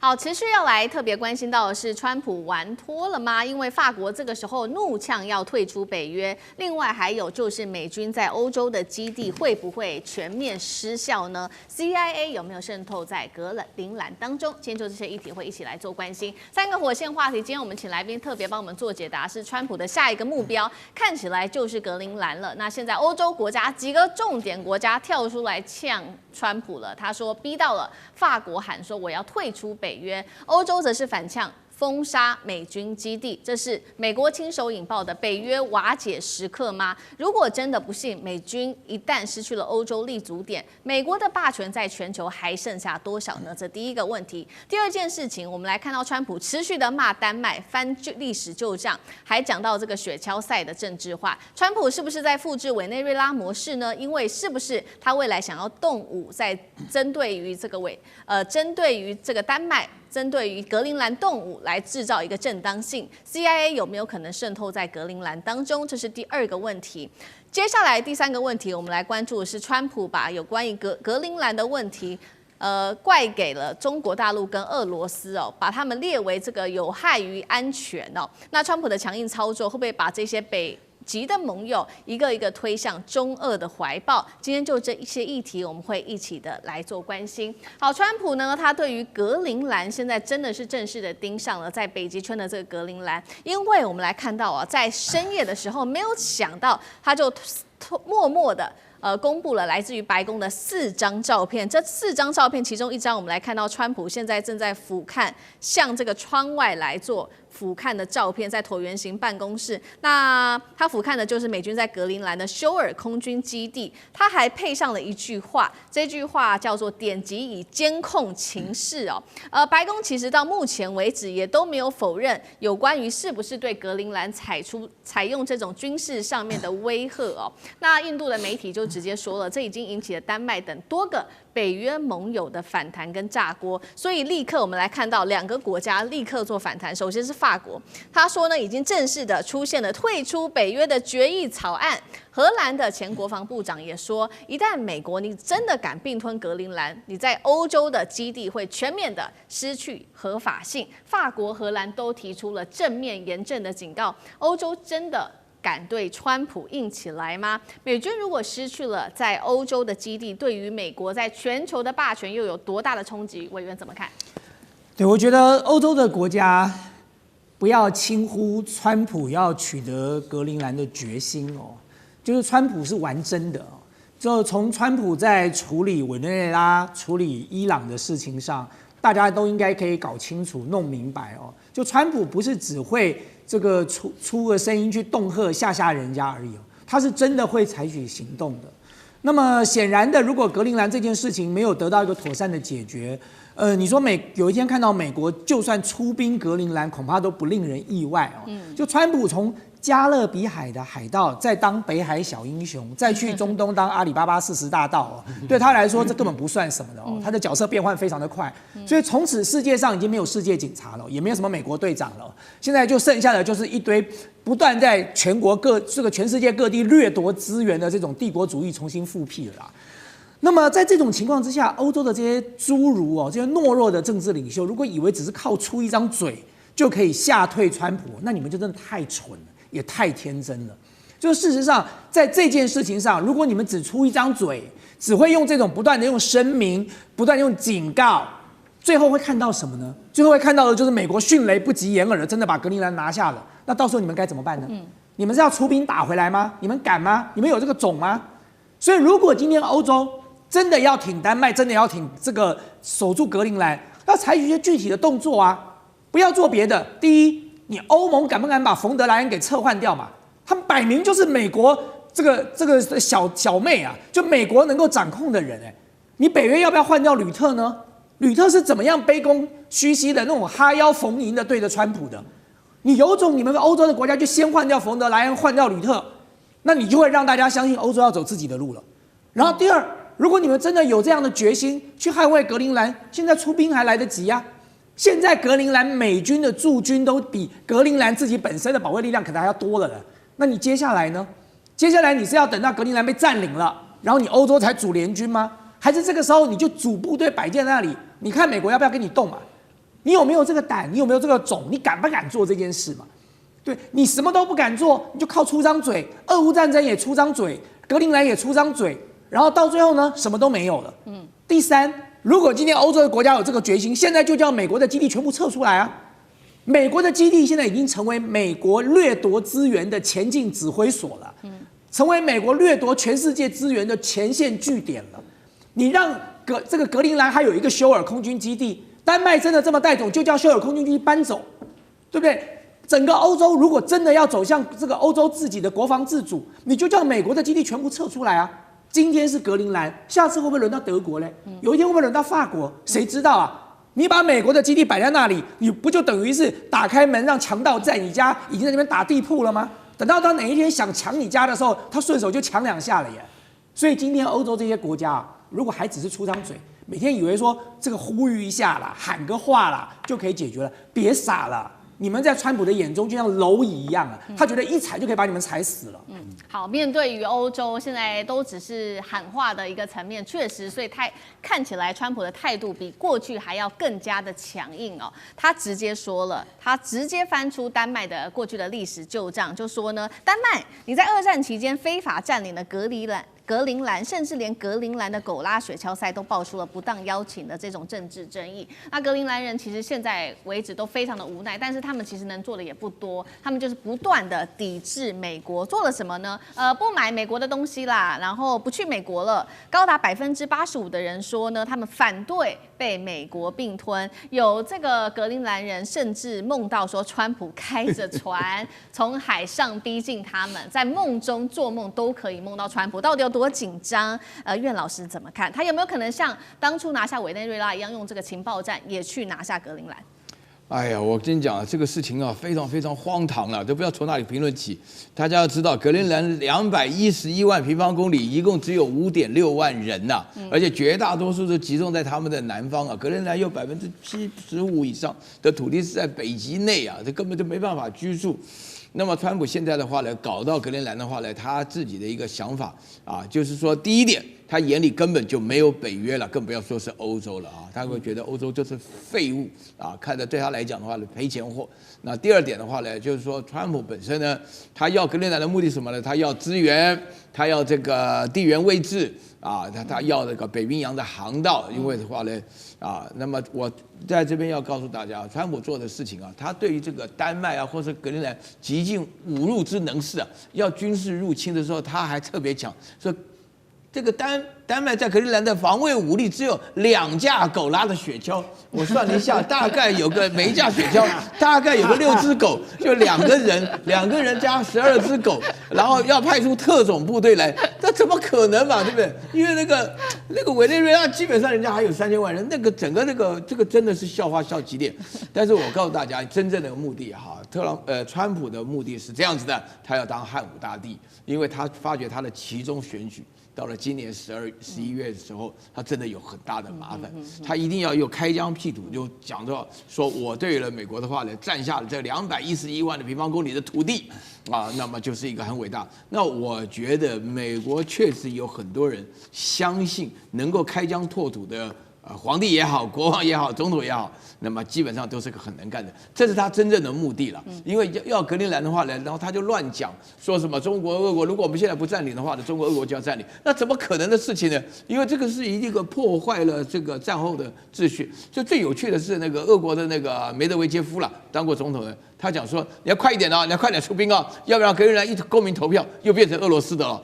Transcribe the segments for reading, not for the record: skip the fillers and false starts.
好，持續要來特別關心到的是，川普玩脫了嗎？因為法國這個時候怒嗆要退出北約，另外還有就是美軍在歐洲的基地會不會全面失效呢 ？CIA 有沒有滲透在格陵蘭當中？今天就這些議題會一起來做關心。三個火線話題，今天我們請來賓特別幫我們做解答，是川普的下一個目標，看起來就是格陵蘭了。那現在歐洲國家幾個重點國家跳出來嗆川普了，他說逼到了法國喊說我要退出北約，歐洲則是反嗆封殺美軍基地，這是美國親手引爆的北約瓦解時刻嗎？如果真的不幸美軍一旦失去了歐洲立足點，美國的霸權在全球還剩下多少呢？這第一個問題。第二件事情，我們來看到川普持續的罵丹麥，翻歷史舊賬，還講到這個雪橇賽的政治化。川普是不是在複製委內瑞拉模式呢？因為是不是他未來想要動武，在針對於這個丹麥，針對於格陵蘭動武來制造一個正當性 ，CIA 有沒有可能滲透在格陵蘭當中？這是第二個問題。接下來第三個問題，我們來關注的是川普把有關於格陵蘭的問題，怪給了中國大陸跟俄羅斯哦，把他們列為這個有害於安全哦。那川普的強硬操作會不會把這些北極的盟友一個一個推向中俄的懷抱？今天就這一些議題，我們會一起的來做關心。好，川普呢，他對於格陵蘭現在真的是正式的盯上了在北極圈的這個格陵蘭，因為我們來看到啊，在深夜的時候，沒有想到他就默默的公布了來自於白宮的4張照片。這4張照片，其中一張我們來看到川普現在正在俯瞰向這個窗外來做俯瞰的照片，在椭圓形辦公室。那他俯瞰的就是美軍在格陵蘭的休爾空軍基地。他還配上了一句話，這句話叫做"點擊以監控情勢"哦。白宮其實到目前為止也都沒有否認有關於是不是對格陵蘭採用這種軍事上面的威嚇哦。那印度的媒體就直接說了，這已經引起了丹麥等多個北約盟友的反彈跟炸鍋，所以立刻我們來看到2個國家立刻做反彈。首先是法國，他說呢，已經正式的出現了退出北約的決議草案。荷蘭的前國防部長也說，一旦美國你真的敢併吞格陵蘭，你在歐洲的基地會全面的失去合法性。法國、荷蘭都提出了正面嚴正的警告，歐洲真的敢對川普硬起來嗎？美軍如果失去了在歐洲的基地，對於美國在全球的霸權又有多大的衝擊？委員怎麼看？對，我覺得歐洲的國家不要輕忽川普要取得格陵蘭的決心哦，就是川普是玩真的哦。就從川普在處理委內瑞拉、處理伊朗的事情上，大家都應該可以搞清楚、弄明白哦。就川普不是只會這個出個聲音去恫嚇嚇人家而已哦，他是真的會採取行動的。那麼顯然的，如果格陵蘭這件事情沒有得到一個妥善的解決，你說有一天看到美國就算出兵格陵蘭，恐怕都不令人意外哦。就川普從加勒比海的海盜，再當北海小英雄，再去中東當阿里巴巴40大盜哦，對他來說這根本不算什麼的哦。他的角色變換非常的快，所以從此世界上已經沒有世界警察了，也沒有什麼美國隊長了，現在就剩下的就是一堆不斷在全世界各地掠夺資源的這種帝國主義重新復辟了啦。那麼在這種情況之下，歐洲的這些侏儒哦，這些懦弱的政治領袖，如果以為只是靠出一張嘴就可以嚇退川普，那你們就真的太蠢了，也太天真了。就事實上，在這件事情上，如果你們只出一張嘴，只會用这種不斷的用聲明、不斷用警告，最後會看到什麼呢？最後會看到的就是美國迅雷不及掩耳的真的把格陵蘭拿下了。那到時候你們該怎麼辦呢？你們是要出兵打回來嗎？你們敢嗎？你們有這個種嗎？所以，如果今天歐洲真的要挺丹麥，真的要挺這個守住格陵蘭，要採取一些具體的動作啊！不要做別的。第一，你歐盟敢不敢把馮德萊恩給撤換掉嘛？他們擺明就是美國這個小妹啊，就美國能夠掌控的人哎。你北約要不要換掉呂特呢？呂特是怎麼樣卑躬屈膝的那種哈腰逢迎的對着川普的？你有種你們歐洲的國家就先換掉馮德萊恩，換掉呂特，那你就會讓大家相信歐洲要走自己的路了。然後第二，如果你們真的有這樣的決心去捍衛格陵蘭，現在出兵還來得及啊！現在格陵蘭美軍的駐軍都比格陵蘭自己本身的保衛力量可能還要多了呢。那你接下來呢？接下來你是要等到格陵蘭被佔領了，然後你歐洲才組聯軍嗎？還是這個時候你就組部隊擺在那裡？你看美國要不要跟你動嘛？你有沒有這個膽？你有沒有這個種？你敢不敢做這件事嘛？對，你什麼都不敢做，你就靠出張嘴。俄烏戰爭也出張嘴，格陵蘭也出張嘴，然後到最後呢，什麼都沒有了。第三，如果今天歐洲的國家有這個決心，現在就叫美國的基地全部撤出來啊！美國的基地現在已經成為美國掠奪資源的前進指揮所了，成為美國掠奪全世界資源的前線據點了。你讓這個格陵蘭還有一個休爾空軍基地，丹麥真的這麼帶種，就叫休爾空軍基地搬走，對不对？整個歐洲如果真的要走向這個歐洲自己的國防自主，你就叫美國的基地全部撤出來啊！今天是格陵蘭，下次會不會輪到德國嘞？有一天會不會輪到法國？誰知道啊？你把美國的基地擺在那裡，你不就等於是打開門讓強盜在你家已經在那邊打地鋪了嗎？等到他哪一天想搶你家的時候，他順手就搶2下了耶。所以今天歐洲這些國家啊，如果還只是出張嘴，每天以為說這個呼籲一下啦、喊個話啦就可以解決了，別傻了。你們在川普的眼中就像螻蟻一樣啊，他覺得一踩就可以把你們踩死了。好，面對於歐洲現在都只是喊話的一個層面，確實，所以看起來川普的態度比過去還要更加的強硬哦。他直接說了，他直接翻出丹麥的過去的歷史舊賬，就說呢，丹麥你在2戰期間非法佔領了格陵蘭，甚至連格陵蘭的狗拉雪橇賽都爆出了不當邀請的這種政治爭議。那格陵蘭人其實現在為止都非常的無奈，但是他們其實能做的也不多，他們就是不斷的抵制美國。做了什麼呢？不買美國的東西啦，然後不去美國了。高達85%的人說呢，他們反對被美國併吞。有這個格陵蘭人甚至夢到說，川普開着船從海上逼近他們，在夢中做夢都可以夢到川普，到底有多緊張？苑老師怎麼看？他有沒有可能像當初拿下委內瑞拉一樣，用這個情報戰也去拿下格陵蘭？哎呀，我跟你講，這個事情啊，非常非常荒唐了，都不知道從哪裡評論起。大家要知道，格陵蘭211萬平方公里，一共只有5.6萬人吶，而且絕大多數都集中在他們的南方啊。格陵蘭有75%以上的土地是在北極內啊，這根本就沒辦法居住。那麼川普現在的話呢，搞到格陵蘭的話呢，他自己的一個想法啊，就是說第一點，他眼裡根本就沒有北約了，更不要說是歐洲了啊，他會覺得歐洲就是廢物啊，看着对他來講的話呢，賠錢貨。那第二點的話呢，就是說川普本身呢，他要格陵蘭的目的是什麼呢？他要資源，他要這個地緣位置啊，他要這個北冰洋的航道，因為的話呢。那麼我在這邊要告訴大家，川普做的事情啊，他對於這個丹麥啊，或者格陵蘭極盡侮辱之能事啊，要軍事入侵的時候，他還特別講說，這個丹麥在格陵蘭的防衛武力只有2架狗拉的雪橇，我算了一下，大概有個每一架雪橇大概有個6隻狗，就2個人加12隻狗，然後要派出特種部隊來，這怎麼可能嘛，對不對？因為那個委內瑞拉基本上人家還有3000萬人，整個這個真的是笑話笑極點。但是我告訴大家，真正的目的哈，川普的目的是這樣子的，他要當汉武大帝，因為他發覺他的期中選舉。到了今年11月的時候，他真的有很大的麻煩，他一定要又開疆闢土，就講到說我對了美國的話呢，占下了這211萬的平方公里的土地啊，那麼就是一個很偉大。那我覺得美國確實有很多人相信能夠開疆拓土的。皇帝也好，國王也好，總統也好，那麼基本上都是個很能幹的，這是他真正的目的了。因為要格陵蘭的話呢，然後他就亂講，說什麼中國、俄國，如果我們現在不佔領的話呢，中國、俄國就要佔領，那怎麼可能的事情呢？因為這個是一個破壞了這個戰後的秩序。就最有趣的是，那個俄國的那個梅德韋傑夫了，當過總統的，他講說你要快一點啊，你要快點出兵啊，要不然格陵蘭一公民投票又變成俄羅斯的了，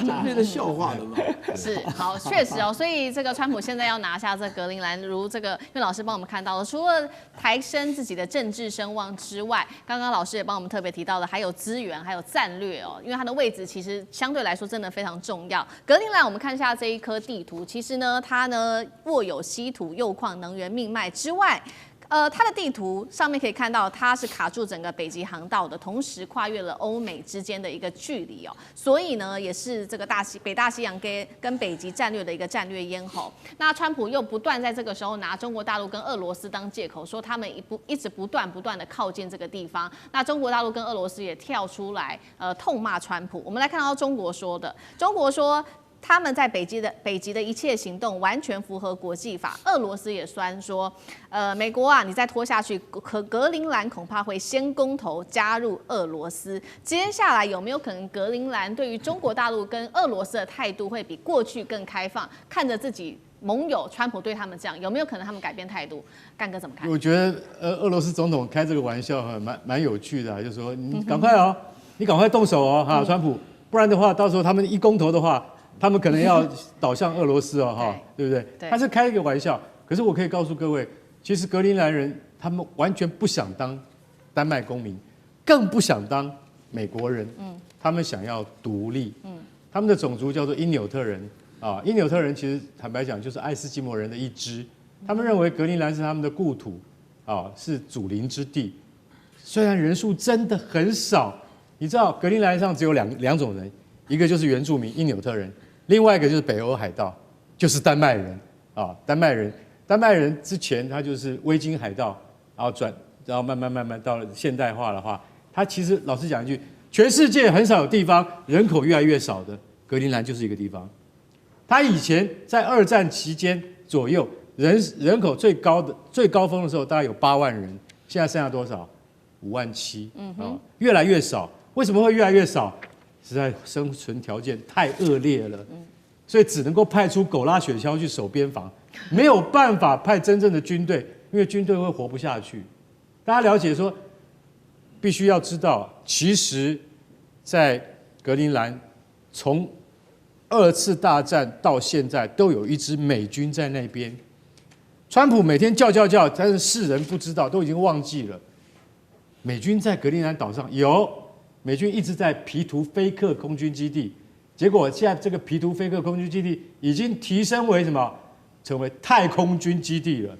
這變成笑話了嘛？是，好，確實哦，所以這個川普現在要拿下這格陵蘭，如這個因為老師幫我們看到了，除了抬升自己的政治聲望之外，剛剛老師也幫我們特別提到了，還有資源，還有戰略哦，因為它的位置其實相对來說真的非常重要。格陵蘭，我們看一下這一顆地圖，其實呢，它呢握有稀土、鈾礦、能源命脈之外。它的地圖上面可以看到，它是卡住整個北極航道的，同時跨越了歐美之間的一個距離哦，所以呢，也是這個北大西洋跟北極戰略的一個戰略咽喉。那川普又不斷在這個時候拿中國大陸跟俄羅斯當借口，說他們一直不斷的靠近這個地方。那中國大陸跟俄羅斯也跳出來痛罵川普。我們來看到中國說的，中國說。他們在北極的一切行動完全符合國際法。俄羅斯也酸說，美國啊，你再拖下去，格陵蘭恐怕會先公投加入俄羅斯。接下來有沒有可能格陵蘭對於中國大陸跟俄羅斯的態度會比過去更開放？看着自己盟友川普对他們這樣，有沒有可能他們改變態度？幹哥怎麼看？我覺得俄羅斯總統開這個玩笑蠻有趣的，就是說你趕快哦，你趕快動手哦，哈，川普，不然的話，到時候他們一公投的話，他們可能要倒向俄羅斯哦，哈，對不对？他是開一個玩笑，可是我可以告訴各位，其實格陵蘭人他們完全不想當丹麥公民，更不想當美國人，他們想要獨立，他們的種族叫做因紐特人。啊，因紐特人其實坦白講就是愛斯基摩人的一支，他們認為格陵蘭是他們的故土，啊，是祖靈之地。雖然人數真的很少，你知道格陵蘭上只有兩種人，一個就是原住民因紐特人，另外一個就是北歐海盜，就是丹麥人啊，丹麥人之前他就是维京海盜，然後慢慢到了現代化的話，他其實老實講一句，全世界很少有地方人口越來越少的，格陵蘭就是一個地方。他以前在2戰期間左右，人口最高峰的時候，大概有8萬人，現在剩下多少？5.7萬，越來越少。為什麼會越來越少？實在生存條件太惡劣了，所以只能夠派出狗拉雪橇去守邊防，沒有辦法派真正的軍隊，因為軍隊會活不下去。大家了解說，必須要知道，其實，在格陵蘭從2次大戰到現在都有一支美軍在那邊，川普每天叫，但是世人不知道，都已經忘記了。美軍在格陵蘭島上有，美軍一直在皮圖菲克空軍基地，結果現在這個皮圖菲克空軍基地已經提升為什麼？成為太空軍基地了。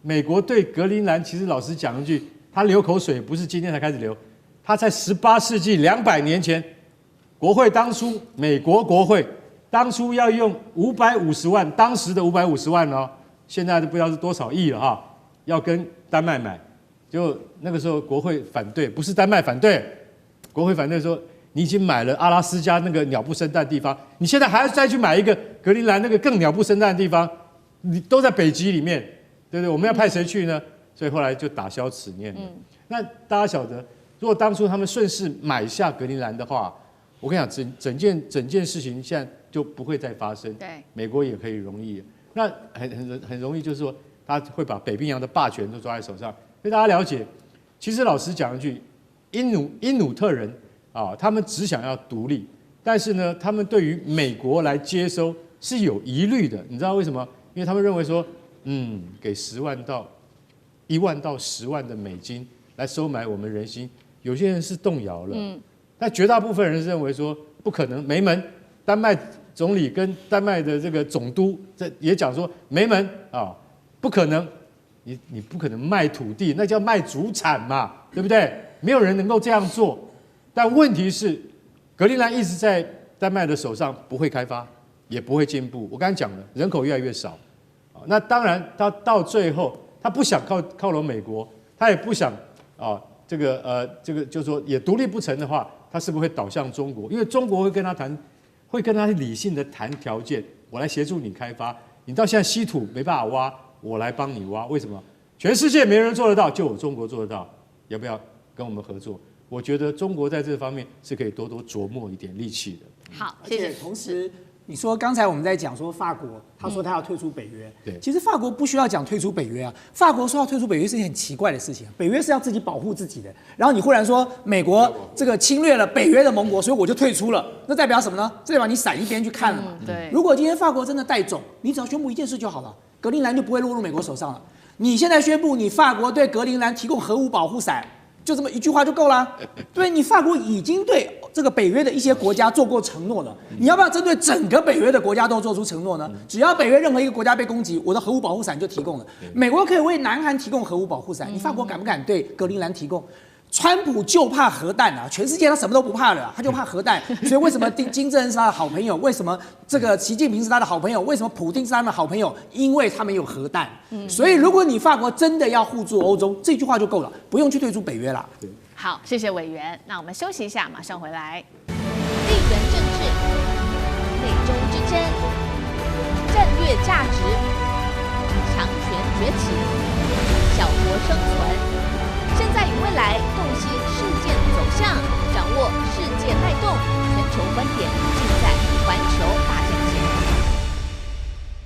美國對格陵蘭其實老實講一句，他流口水不是今天才開始流，他在18世紀200年前。國會當初，美國國會當初要用550萬，當時的550萬哦，現在都不知道是多少億了哈，要跟丹麥買，就那個時候國會反對，不是丹麥反對，國會反對說你已經買了阿拉斯加那個鳥不生蛋的地方，你現在還要再去買一個格陵蘭那個更鳥不生蛋的地方，你都在北極裡面，對不對？我們要派誰去呢？所以後來就打消此念了。那大家曉得，如果當初他們順勢買下格陵蘭的話，我跟你講，整件事情現在就不會再發生。對，美國也可以容易，那很容易，就是說他會把北冰洋的霸權都抓在手上。所以大家了解，其實老實講一句，因紐特人啊，他們只想要獨立，但是呢，他们對於美國來接收是有疑慮的。你知道為什麼？因為他們認為說，給1萬到10萬的美金來收買我們人心，有些人是動搖了。但絕大部分人是認為說不可能，沒門。丹麥總理跟丹麥的這個總督也講說沒門啊，不可能，你不可能賣土地，那叫賣祖產嘛，對不對？沒有人能夠這樣做。但問題是，格陵蘭一直在丹麥的手上，不會開發，也不會進步。我剛才講了，人口越來越少，那當然他到最後，他不想靠攏美國，他也不想啊。這個就是說也獨立不成的話，他是不是會倒向中國？因為中國會跟他理性的談條件，我來協助你開發。你到現在稀土沒辦法挖，我來幫你挖。為什麼？全世界沒人做得到，就我中國做得到。要不要跟我們合作？我覺得中國在這方面是可以多琢磨一點力氣的。好，謝謝。同時，你說剛才我們在講說法國，他說他要退出北約，對，其實法國不需要講退出北約啊。法國說要退出北約是一件很奇怪的事情，北約是要自己保護自己的。然後你忽然說美國這個侵略了北約的盟國，所以我就退出了，那代表什麼呢？這代表你閃一邊去看了嘛。對。如果今天法國真的帶種，你只要宣布一件事就好了，格陵蘭就不會落入美國手上了。你現在宣布你法國對格陵蘭提供核武保護傘，就這麼一句話就夠了。對，你法國已經對這個北約的一些國家做過承諾了，你要不要針對整個北約的國家都做出承諾呢？只要北約任何一個國家被攻擊，我的核武保護傘就提供了。美國可以為南韓提供核武保護傘，你法國敢不敢對格陵蘭提供？川普就怕核彈啊！全世界他什麼都不怕了，他就怕核彈。所以為什麼金正恩是他的好朋友？為什麼這個習近平是他的好朋友？為什麼普丁是他們的好朋友？因為他們有核彈。所以如果你法國真的要互助歐洲，這句話就夠了，不用去退出北約了。好，謝謝委員。那我們休息一下，馬上回來。地緣政治，每週。掠價值，強權崛起，小國生存。